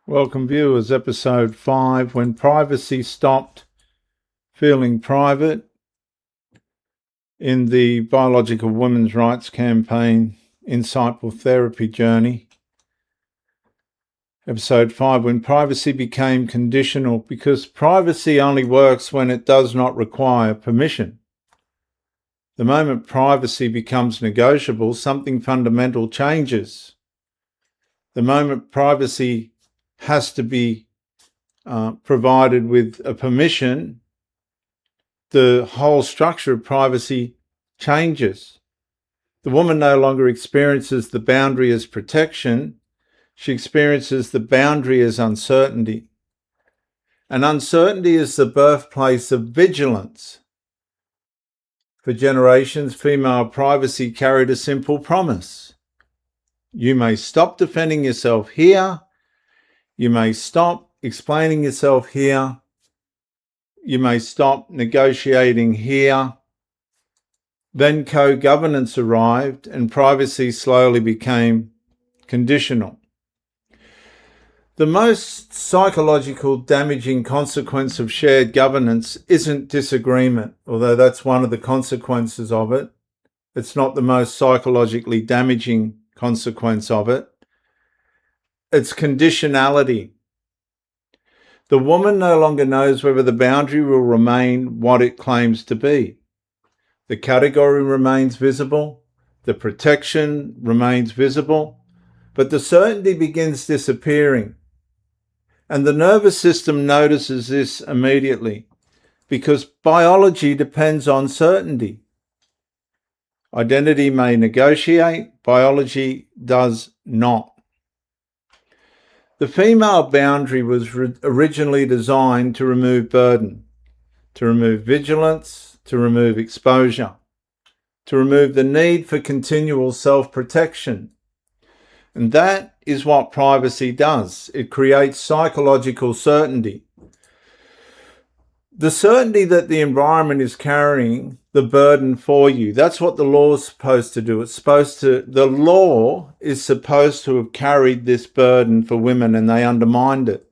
Welcome viewers, episode 5, When Privacy Stopped Feeling Private, in the Biological Women's Rights Campaign Insightful Therapy Journey. Episode 5, When Privacy Became Conditional, because privacy only works when it does not require permission. The moment privacy becomes negotiable, something fundamental changes. The moment privacy has to be provided with a permission, the whole structure of privacy changes. The woman no longer experiences the boundary as protection, she experiences the boundary as uncertainty. And uncertainty is the birthplace of vigilance. For generations, female privacy carried a simple promise. You may stop defending yourself here. You may stop explaining yourself here. You may stop negotiating here. Then co-governance arrived and privacy slowly became conditional. The most psychological damaging consequence of shared governance isn't disagreement, although that's one of the consequences of it. It's not the most psychologically damaging consequence of it. It's conditionality. The woman no longer knows whether the boundary will remain what it claims to be. The category remains visible, the protection remains visible, but the certainty begins disappearing. And the nervous system notices this immediately, because biology depends on certainty. Identity may negotiate, biology does not. The female boundary was originally designed to remove burden, to remove vigilance, to remove exposure, to remove the need for continual self-protection. And that is what privacy does. It creates psychological certainty. The certainty that the environment is carrying the burden for you. That's what the law is supposed to do. The law is supposed to have carried this burden for women, and they undermined it.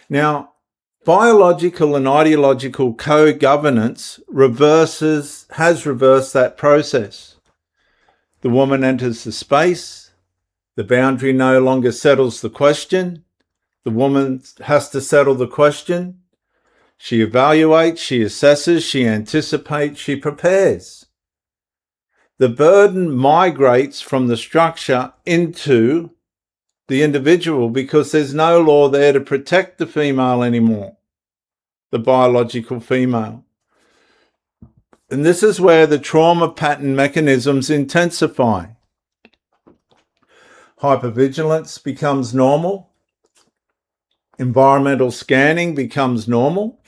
Now, biological and ideological co-governance has reversed that process. The woman enters the space. The boundary no longer settles the question. The woman has to settle the question. She evaluates, she assesses, she anticipates, she prepares. The burden migrates from the structure into the individual because there's no law there to protect the female anymore, the biological female. And this is where the trauma pattern mechanisms intensify. Hypervigilance becomes normal. Environmental scanning becomes normal.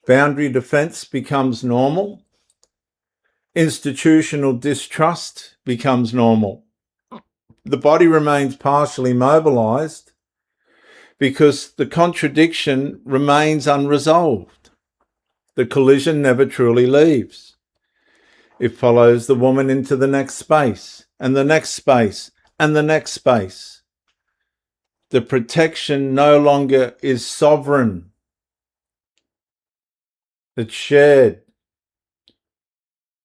Boundary defense becomes normal. Institutional distrust becomes normal. The body remains partially mobilized because the contradiction remains unresolved. The collision never truly leaves. It follows the woman into the next space, and the next space, and the next space. The protection no longer is sovereign. It's shared.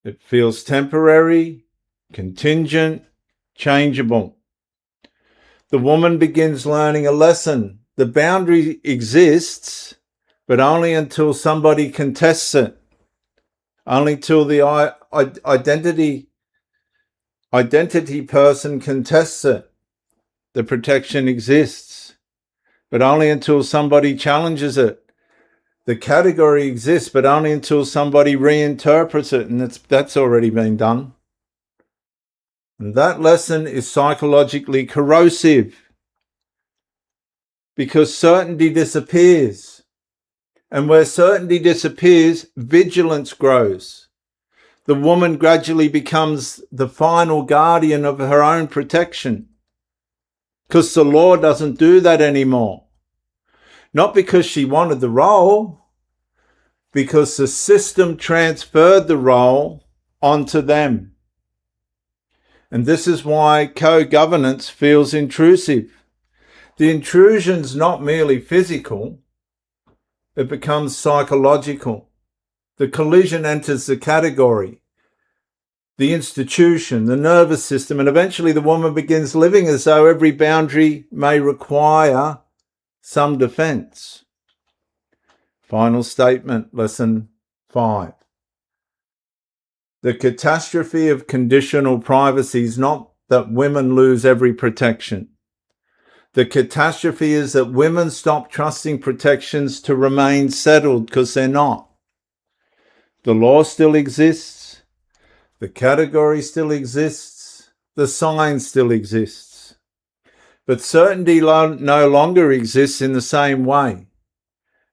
It feels temporary, contingent, changeable. The woman begins learning a lesson. The boundary exists, but only until somebody contests it. Only till the identity person contests it. The protection exists, but only until somebody challenges it. The category exists, but only until somebody reinterprets it, and that's already been done. And that lesson is psychologically corrosive because certainty disappears. And where certainty disappears, vigilance grows. The woman gradually becomes the final guardian of her own protection because the law doesn't do that anymore. Not because she wanted the role, because the system transferred the role onto them. And this is why co-governance feels intrusive. The intrusion's not merely physical, it becomes psychological. The collision enters the category, the institution, the nervous system, and eventually the woman begins living as though every boundary may require some defense. Final statement, lesson 5. The catastrophe of conditional privacy is not that women lose every protection. The catastrophe is that women stop trusting protections to remain settled, because they're not. The law still exists. The category still exists. The sign still exists. But certainty no longer exists in the same way.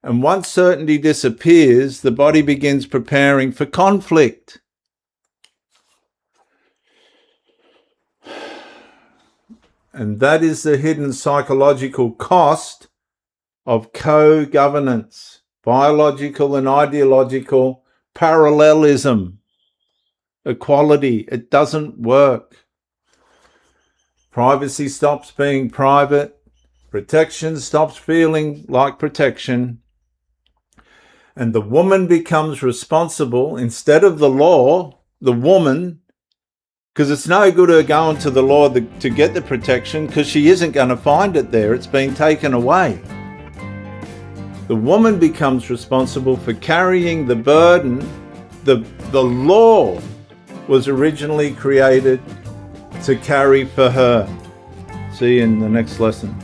And once certainty disappears, the body begins preparing for conflict. And that is the hidden psychological cost of co-governance, biological and ideological parallelism, equality. It doesn't work. Privacy stops being private. Protection stops feeling like protection. And the woman becomes responsible instead of the law, the woman, because it's no good her going to the law to get the protection, because she isn't going to find it there. It's been taken away. The woman becomes responsible for carrying the burden. The law was originally created to carry for her. See you in the next lesson.